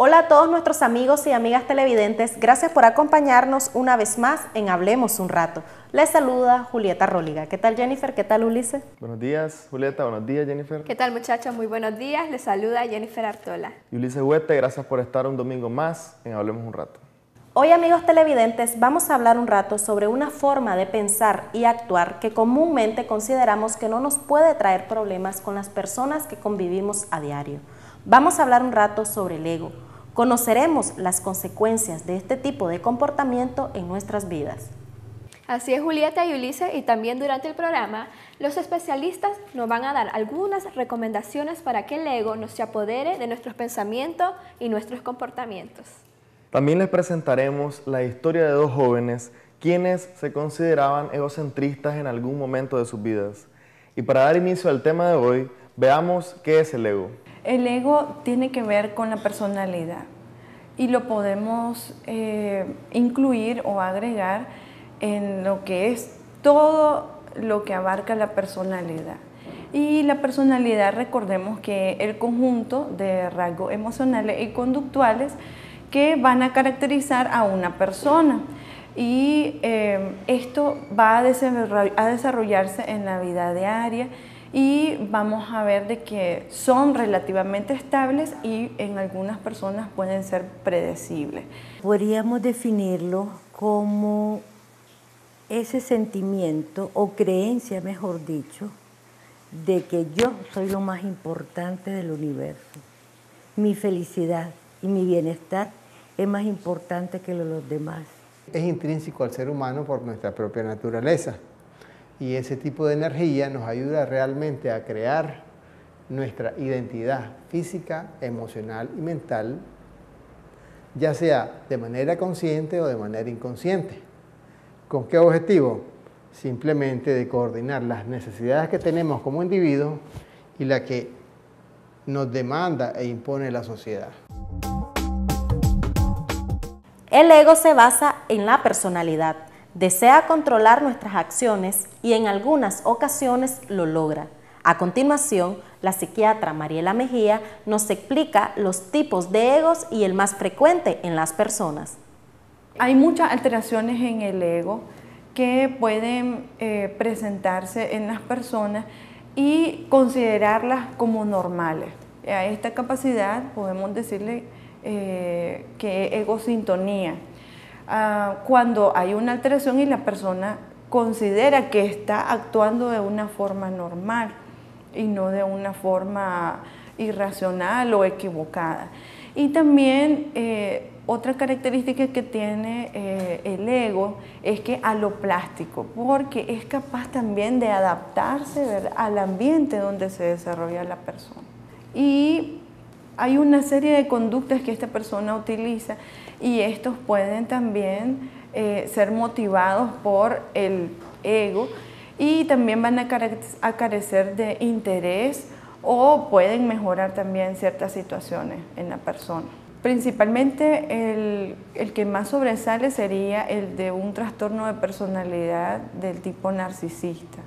Hola a todos nuestros amigos y amigas televidentes, gracias por acompañarnos una vez más en Hablemos un Rato. Les saluda Julieta Róliga. ¿Qué tal, Jennifer? ¿Qué tal, Ulises? Buenos días, Julieta. Buenos días, Jennifer. ¿Qué tal, muchachos? Muy buenos días. Les saluda Jennifer Artola. Y Ulises Huete, gracias por estar un domingo más en Hablemos un Rato. Hoy, amigos televidentes, vamos a hablar un rato sobre una forma de pensar y actuar que comúnmente consideramos que no nos puede traer problemas con las personas que convivimos a diario. Vamos a hablar un rato sobre el ego. Conoceremos las consecuencias de este tipo de comportamiento en nuestras vidas. Así es, Julieta y Ulises, y también durante el programa, los especialistas nos van a dar algunas recomendaciones para que el ego no se apodere de nuestros pensamientos y nuestros comportamientos. También les presentaremos la historia de dos jóvenes quienes se consideraban egocentristas en algún momento de sus vidas. Y para dar inicio al tema de hoy, veamos qué es el ego. El ego tiene que ver con la personalidad y lo podemos incluir o agregar en lo que es todo lo que abarca la personalidad. Y la personalidad, recordemos que el conjunto de rasgos emocionales y conductuales que van a caracterizar a una persona. Y esto va a desarrollarse en la vida diaria y vamos a ver de que son relativamente estables y en algunas personas pueden ser predecibles. Podríamos definirlo como ese sentimiento o creencia, mejor dicho, de que yo soy lo más importante del universo. Mi felicidad y mi bienestar es más importante que lo de los demás. Es intrínseco al ser humano por nuestra propia naturaleza y ese tipo de energía nos ayuda realmente a crear nuestra identidad física, emocional y mental, ya sea de manera consciente o de manera inconsciente. ¿Con qué objetivo? Simplemente de coordinar las necesidades que tenemos como individuos y la que nos demanda e impone la sociedad. El ego se basa en la personalidad, desea controlar nuestras acciones y en algunas ocasiones lo logra. A continuación, la psiquiatra Mariela Mejía nos explica los tipos de egos y el más frecuente en las personas. Hay muchas alteraciones en el ego que pueden presentarse en las personas y considerarlas como normales. A esta capacidad podemos decirle que es egosintonía. Cuando hay una alteración y la persona considera que está actuando de una forma normal y no de una forma irracional o equivocada. Y también otra característica que tiene el ego es que aloplástico, porque es capaz también de adaptarse, ¿verdad?, al ambiente donde se desarrolla la persona. Y hay una serie de conductas que esta persona utiliza y estos pueden también ser motivados por el ego y también van a carecer de interés o pueden mejorar también ciertas situaciones en la persona. Principalmente el que más sobresale sería el de un trastorno de personalidad del tipo narcisista.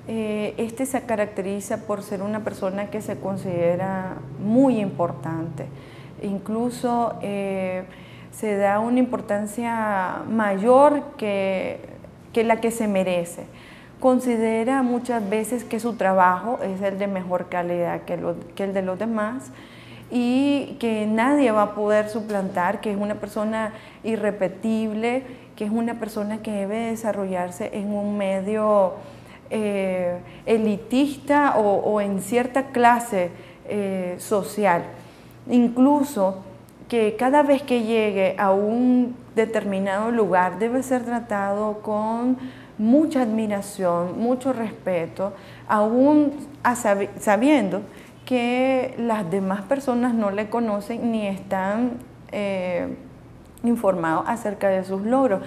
Este se caracteriza por ser una persona que se considera muy importante, incluso se da una importancia mayor que la que se merece. Considera muchas veces que su trabajo es el de mejor calidad que el de los demás y que nadie va a poder suplantar, que es una persona irrepetible, que es una persona que debe desarrollarse en un medio elitista o en cierta clase social. Incluso que cada vez que llegue a un determinado lugar debe ser tratado con mucha admiración, mucho respeto, aún sabiendo que las demás personas no le conocen ni están informados acerca de sus logros,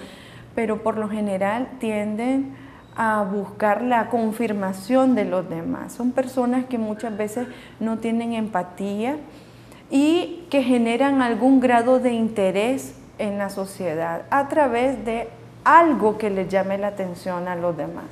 pero por lo general tienden a buscar la confirmación de los demás. Son personas que muchas veces no tienen empatía y que generan algún grado de interés en la sociedad a través de algo que les llame la atención a los demás.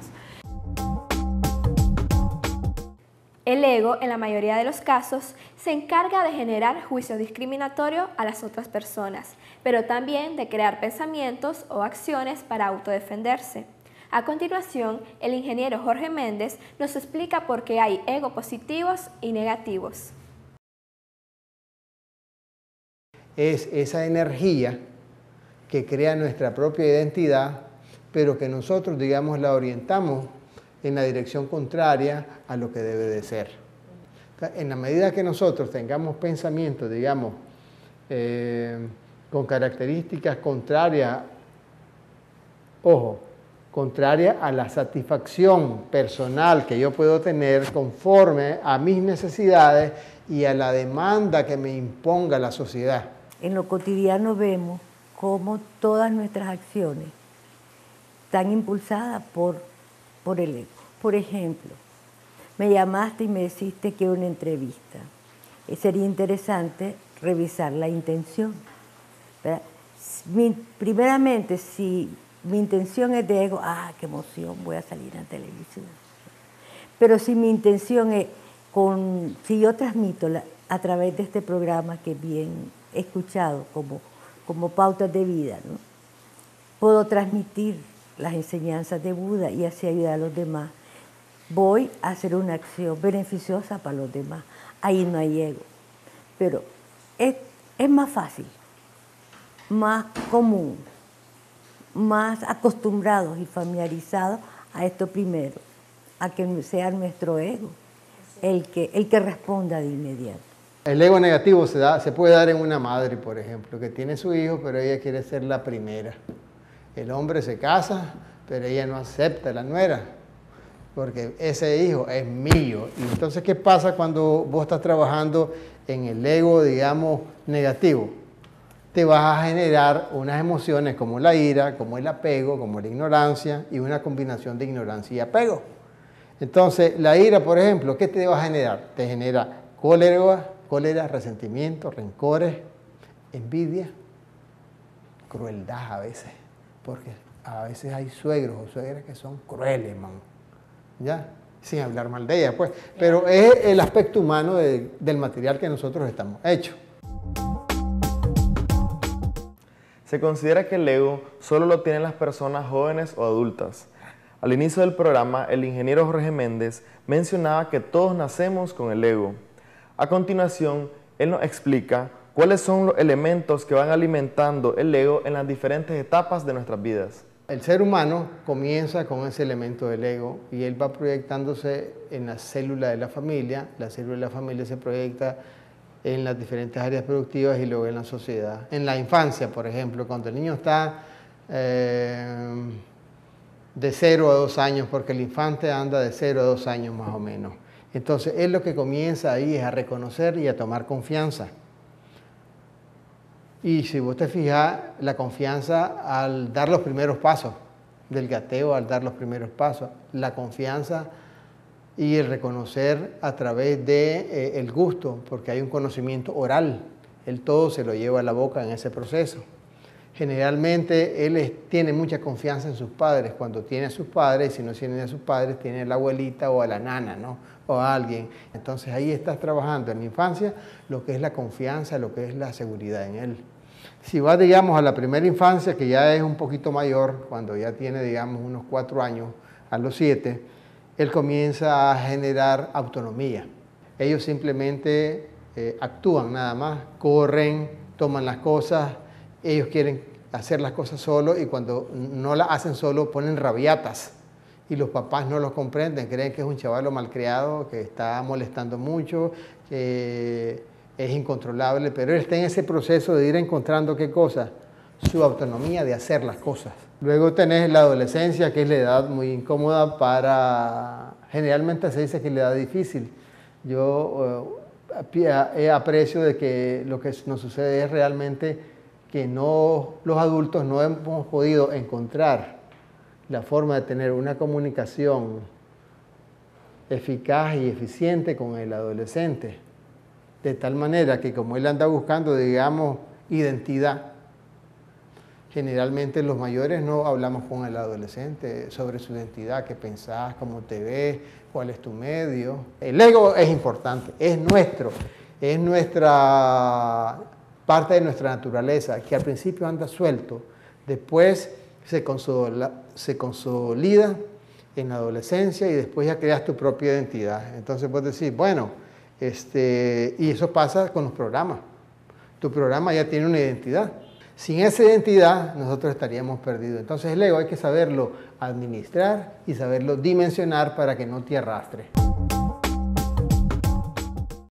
El El ego, en la mayoría de los casos, se encarga de generar juicios discriminatorios a las otras personas, pero también de crear pensamientos o acciones para autodefenderse. A continuación, el ingeniero Jorge Méndez nos explica por qué hay ego positivos y negativos. Es esa energía que crea nuestra propia identidad, pero que nosotros, digamos, la orientamos en la dirección contraria a lo que debe de ser. En la medida que nosotros tengamos pensamientos, digamos, con características contrarias, ojo, contraria a la satisfacción personal que yo puedo tener conforme a mis necesidades y a la demanda que me imponga la sociedad. En lo cotidiano vemos cómo todas nuestras acciones están impulsadas por el ego. Por ejemplo, me llamaste y me dijiste que una entrevista. Sería interesante revisar la intención, ¿verdad? Primeramente, si mi intención es de ego, qué emoción, voy a salir en televisión. Pero si mi intención es, si yo transmito a través de este programa que bien he escuchado como pautas de vida, ¿no? Puedo transmitir las enseñanzas de Buda y así ayudar a los demás. Voy a hacer una acción beneficiosa para los demás. Ahí no hay ego. Pero es más fácil, más común, más acostumbrados y familiarizados a esto primero, a que sea nuestro ego el que responda de inmediato. El ego negativo se puede dar en una madre, por ejemplo, que tiene su hijo, pero ella quiere ser la primera. El hombre se casa, pero ella no acepta la nuera, porque ese hijo es mío. Y entonces, ¿qué pasa cuando vos estás trabajando en el ego, digamos, negativo? Te vas a generar unas emociones como la ira, como el apego, como la ignorancia y una combinación de ignorancia y apego. Entonces, la ira, por ejemplo, ¿qué te va a generar? Te genera cólera, resentimiento, rencores, envidia, crueldad a veces, porque a veces hay suegros o suegras que son crueles, man. ¿Ya? Sin hablar mal de ellas, pues. Pero es el aspecto humano del material que nosotros estamos hechos. Se considera que el ego solo lo tienen las personas jóvenes o adultas. Al inicio del programa, el ingeniero Jorge Méndez mencionaba que todos nacemos con el ego. A continuación, él nos explica cuáles son los elementos que van alimentando el ego en las diferentes etapas de nuestras vidas. El ser humano comienza con ese elemento del ego y él va proyectándose en la célula de la familia. La célula de la familia se proyecta en las diferentes áreas productivas y luego en la sociedad. En la infancia, por ejemplo, cuando el niño está de 0 a 2 años, porque el infante anda de 0 a 2 años más o menos. Entonces, él lo que comienza ahí es a reconocer y a tomar confianza. Y si vos te fijas, la confianza al dar los primeros pasos, del gateo al dar los primeros pasos, la confianza y el reconocer a través de el gusto, porque hay un conocimiento oral, él todo se lo lleva a la boca en ese proceso. Generalmente él tiene mucha confianza en sus padres, cuando tiene a sus padres, y si no tiene a sus padres, tiene a la abuelita o a la nana, ¿no? O a alguien. Entonces ahí estás trabajando en la infancia lo que es la confianza, lo que es la seguridad en él. Si vas, digamos, a la primera infancia, que ya es un poquito mayor, cuando ya tiene, digamos, unos 4 años, a los 7, él comienza a generar autonomía. Ellos simplemente actúan nada más, corren, toman las cosas, ellos quieren hacer las cosas solos y cuando no las hacen solo ponen rabiatas y los papás no los comprenden, creen que es un chavalo malcriado, que está molestando mucho, que es incontrolable, pero él está en ese proceso de ir encontrando ¿qué cosa? Su autonomía de hacer las cosas. Luego tenés la adolescencia, que es la edad muy incómoda generalmente se dice que es la edad difícil. Yo aprecio de que lo que nos sucede es realmente que los adultos no hemos podido encontrar la forma de tener una comunicación eficaz y eficiente con el adolescente, de tal manera que como él anda buscando, digamos, identidad, Generalmente los mayores no hablamos con el adolescente sobre su identidad, qué pensás, cómo te ves, cuál es tu medio. El ego es importante, es nuestro, es nuestra parte de nuestra naturaleza, que al principio anda suelto, después se consolida en la adolescencia y después ya creas tu propia identidad. Entonces puedes decir, bueno, y eso pasa con los programas. Tu programa ya tiene una identidad. Sin esa identidad, nosotros estaríamos perdidos. Entonces el ego hay que saberlo administrar y saberlo dimensionar para que no te arrastre.